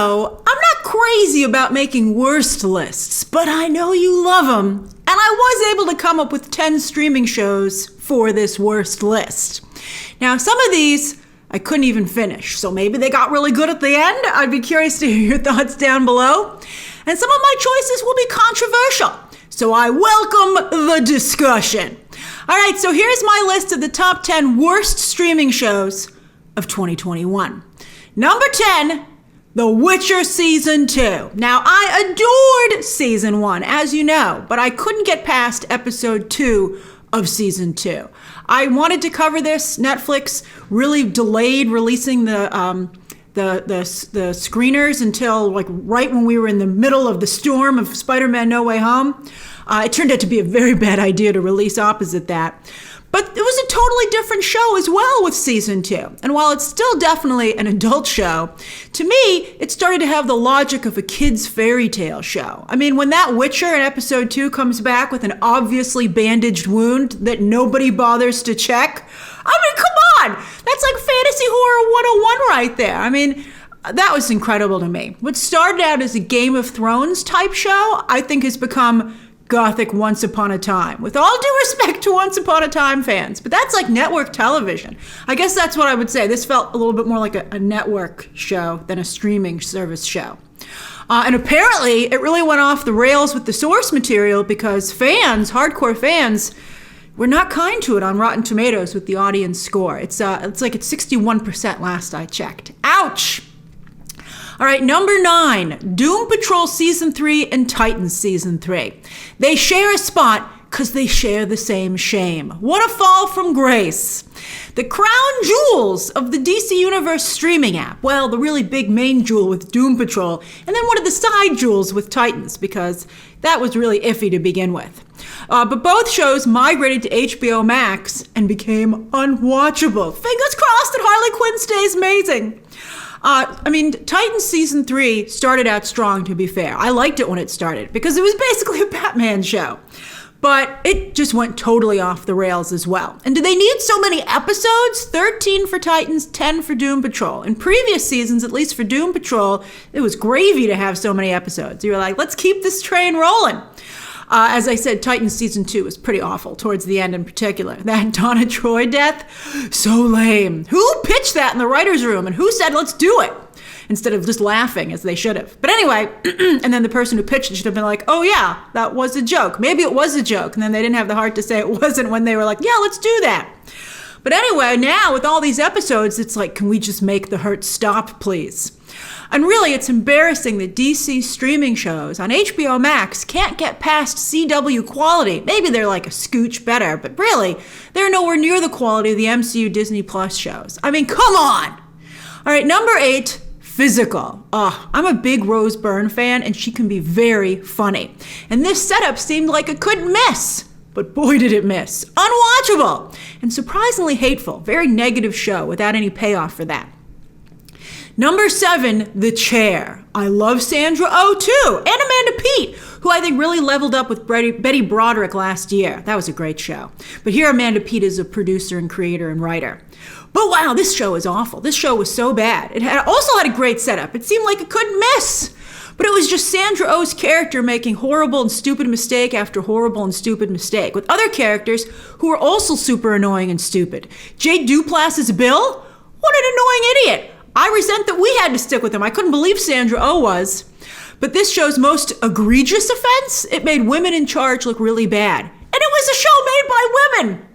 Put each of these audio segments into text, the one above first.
know, I'm not crazy about making worst lists, but I know you love them, and I was able to come up with 10 streaming shows for this worst list. Now, some of these I couldn't even finish, so maybe they got really good at the end. I'd be curious to hear your thoughts down below. And some of my choices will be controversial, so I welcome the discussion. All right, so here's my list of the top 10 worst streaming shows of 2021. Number 10, The Witcher Season 2. Now, I adored Season 1, as you know, but I couldn't get past Episode 2 of Season 2. I wanted to cover this. Netflix really delayed releasing the screeners until like right when we were in the middle of the storm of Spider-Man No Way Home. It turned out to be a very bad idea to release opposite that. But it was a totally different show as well with Season 2. And while it's still definitely an adult show, to me, it started to have the logic of a kid's fairy tale show. I mean, when that Witcher in Episode 2 comes back with an obviously bandaged wound that nobody bothers to check, I mean, come on! That's like Fantasy Horror 101 right there. I mean, that was incredible to me. What started out as a Game of Thrones type show, I think has become Gothic Once Upon a Time. With all due respect to Once Upon a Time fans, but that's like network television. I guess that's what I would say. This felt a little bit more like a network show than a streaming service show. And apparently, it really went off the rails with the source material because fans, hardcore fans, were not kind to it on Rotten Tomatoes with the audience score. It's like it's 61% last I checked. Ouch! All right, number 9, Doom Patrol Season 3 and Titans Season 3. They share a spot because they share the same shame. What a fall from grace. The crown jewels of the DC Universe streaming app. Well, the really big main jewel with Doom Patrol, and then one of the side jewels with Titans, because that was really iffy to begin with. But both shows migrated to HBO Max and became unwatchable. Fingers crossed that Harley Quinn stays amazing. I mean, Titans Season 3 started out strong, to be fair. I liked it when it started because it was basically a Batman show. But it just went totally off the rails as well. And do they need so many episodes? 13 for Titans, 10 for Doom Patrol. In previous seasons, at least for Doom Patrol, it was gravy to have so many episodes. You were like, let's keep this train rolling. As I said, Titans Season 2 was pretty awful, towards the end in particular. That Donna Troy death, so lame. Who pitched that in the writer's room and who said, let's do it? Instead of just laughing, as they should have. But anyway, and then the person who pitched it should have been like, oh yeah, that was a joke. Maybe it was a joke. And then they didn't have the heart to say it wasn't when they were like, yeah, let's do that. But anyway, now with all these episodes, it's like, can we just make the hurt stop, please? And really, it's embarrassing that DC streaming shows on HBO Max can't get past CW quality. Maybe they're like a scooch better, but really, they're nowhere near the quality of the MCU Disney Plus shows. I mean, come on! All right, number 8, Physical. I'm a big Rose Byrne fan, and she can be very funny. And this setup seemed like it couldn't miss. But boy, did it miss. Unwatchable! And surprisingly hateful. Very negative show without any payoff for that. Number 7, The Chair. I love Sandra Oh too, and Amanda Peet, who I think really leveled up with Betty Broderick last year. That was a great show. But here Amanda Peet is a producer and creator and writer. But wow, this show is awful. This show was so bad. It also had a great setup. It seemed like it couldn't miss. But it was just Sandra Oh's character making horrible and stupid mistake after horrible and stupid mistake, with other characters who were also super annoying and stupid. Jay Duplass's Bill? What an annoying idiot. I resent that we had to stick with him. I couldn't believe Sandra Oh was. But this show's most egregious offense, it made women in charge look really bad. And it was a show made by women.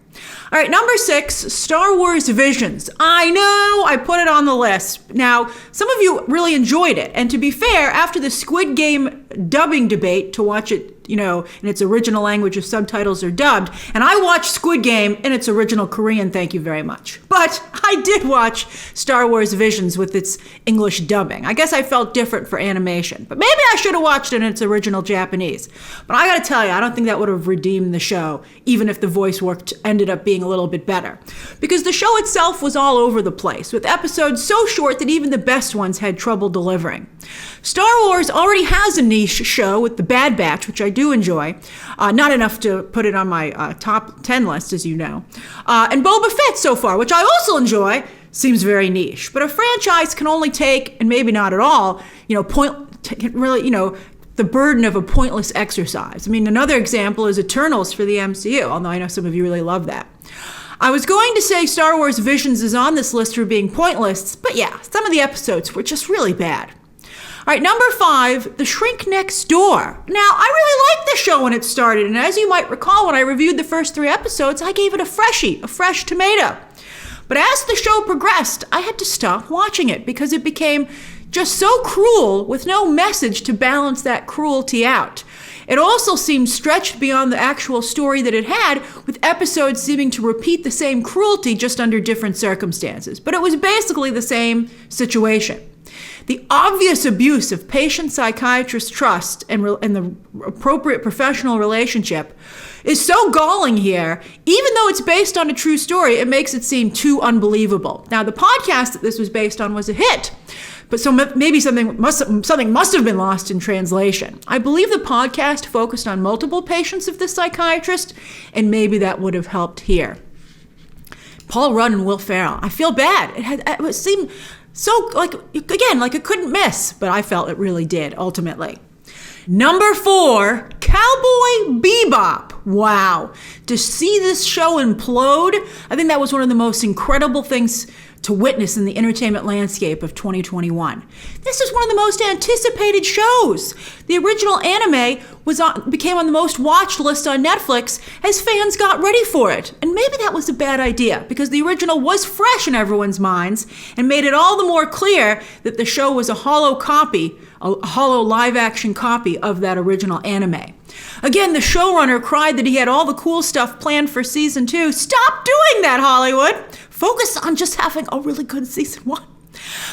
All right, number 6, Star Wars Visions. I know, I put it on the list. Now, some of you really enjoyed it. And to be fair, after the Squid Game dubbing debate, to watch it, in its original language if subtitles are dubbed, and I watched Squid Game in its original Korean, thank you very much. But I did watch Star Wars Visions with its English dubbing. I guess I felt different for animation, but maybe I should have watched it in its original Japanese. But I gotta tell you, I don't think that would have redeemed the show, even if the voice work ended up being a little bit better. Because the show itself was all over the place, with episodes so short that even the best ones had trouble delivering. Star Wars already has a niche show with The Bad Batch, which I do enjoy. Not enough to put it on my top 10 list, as you know. And Boba Fett so far, which I also enjoy. seems very niche. But a franchise can only take, and maybe not at all, the burden of a pointless exercise. I mean, another example is Eternals for the MCU, although I know some of you really love that. I was going to say Star Wars Visions is on this list for being pointless, but yeah, some of the episodes were just really bad. All right, number 5, The Shrink Next Door. Now, I really liked the show when it started, and as you might recall, when I reviewed the first 3 episodes, I gave it a fresh tomato. But as the show progressed, I had to stop watching it because it became just so cruel with no message to balance that cruelty out. It also seemed stretched beyond the actual story that it had, with episodes seeming to repeat the same cruelty just under different circumstances. But it was basically the same situation. The obvious abuse of patient-psychiatrist trust and the appropriate professional relationship is so galling here. Even though it's based on a true story, it makes it seem too unbelievable. Now, the podcast that this was based on was a hit, but so maybe something must have been lost in translation. I believe the podcast focused on multiple patients of the psychiatrist, and maybe that would have helped here. Paul Rudd and Will Ferrell. I feel bad. It seemed so like it couldn't miss, but I felt it really did ultimately. Number 4, Cowboy Bebop. Wow. To see this show implode, I think that was one of the most incredible things to witness in the entertainment landscape of 2021. This is one of the most anticipated shows. The original anime became on the most watched list on Netflix as fans got ready for it. And maybe that was a bad idea because the original was fresh in everyone's minds and made it all the more clear that the show was a hollow live-action copy of that original anime. Again, the showrunner cried that he had all the cool stuff planned for season 2. Stop doing that, Hollywood! Focus on just having a really good season 1.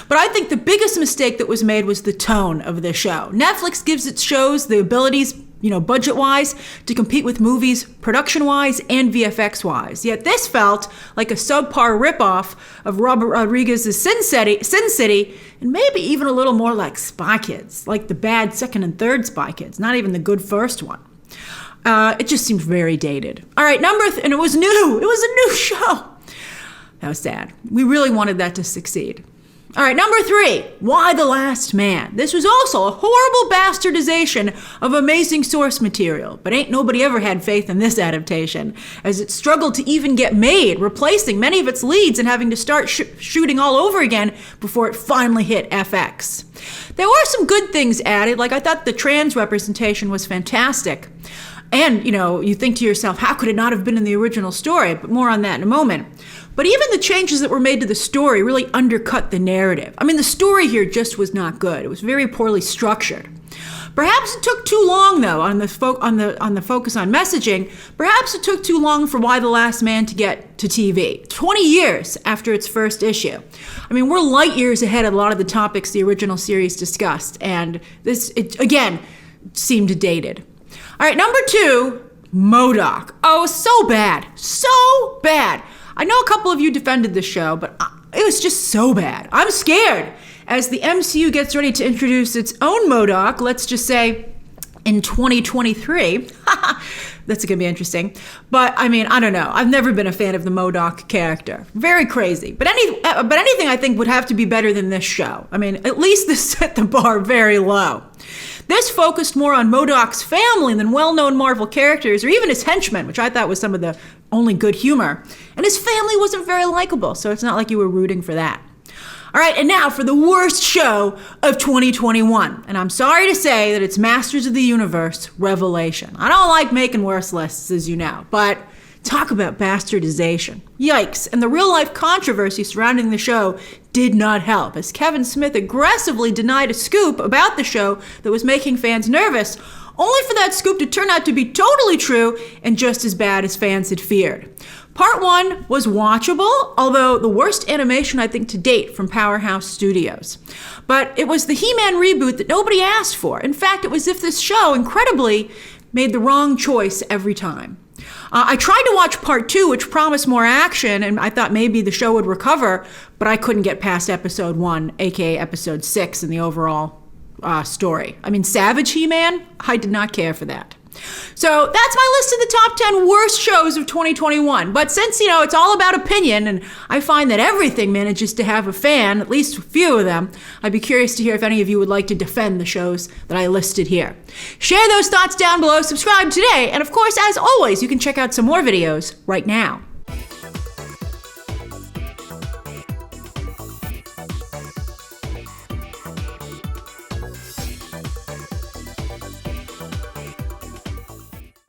But I think the biggest mistake that was made was the tone of the show. Netflix gives its shows the abilities, budget-wise, to compete with movies production-wise and VFX-wise. Yet this felt like a subpar ripoff of Robert Rodriguez's Sin City, and maybe even a little more like Spy Kids, like the bad second and third Spy Kids, not even the good first one. It just seemed very dated. All right, and it was new. It was a new show. That was sad. We really wanted that to succeed. All right, number 3, Y: The Last Man. This was also a horrible bastardization of amazing source material, but ain't nobody ever had faith in this adaptation, as it struggled to even get made, replacing many of its leads and having to start shooting all over again before it finally hit FX. There were some good things added, like I thought the trans representation was fantastic. And, you think to yourself, how could it not have been in the original story? But more on that in a moment. But even the changes that were made to the story really undercut the narrative. I mean, the story here just was not good. It was very poorly structured. Perhaps it took too long, though, on the focus on messaging. Perhaps it took too long for Y: The Last Man to get to TV. 20 years after its first issue. I mean, we're light years ahead of a lot of the topics the original series discussed, and it again seemed dated. All right, number 2, Modoc. Oh, so bad. So bad. I know a couple of you defended this show, but it was just so bad. I'm scared. As the MCU gets ready to introduce its own Modoc, let's just say in 2023, that's going to be interesting. But I mean, I don't know. I've never been a fan of the Modoc character. Very crazy. But anything I think would have to be better than this show. I mean, at least this set the bar very low. This focused more on Modoc's family than well-known Marvel characters or even his henchmen, which I thought was some of the only good humor. And his family wasn't very likable, so it's not like you were rooting for that. All right, and now for the worst show of 2021. And I'm sorry to say that it's Masters of the Universe Revelation. I don't like making worse lists, as you know, but talk about bastardization. Yikes. And the real-life controversy surrounding the show did not help, as Kevin Smith aggressively denied a scoop about the show that was making fans nervous, only for that scoop to turn out to be totally true and just as bad as fans had feared. Part 1 was watchable, although the worst animation I think to date from Powerhouse Studios. But it was the He-Man reboot that nobody asked for. In fact, it was as if this show, incredibly, made the wrong choice every time. I tried to watch part 2, which promised more action, and I thought maybe the show would recover, but I couldn't get past episode 1, aka episode 6 in the overall story. I mean, Savage He-Man? I did not care for that. So that's my list of the top 10 worst shows of 2021. But since, it's all about opinion, and I find that everything manages to have a fan, at least a few of them, I'd be curious to hear if any of you would like to defend the shows that I listed here. Share those thoughts down below, subscribe today, and of course, as always, you can check out some more videos right now.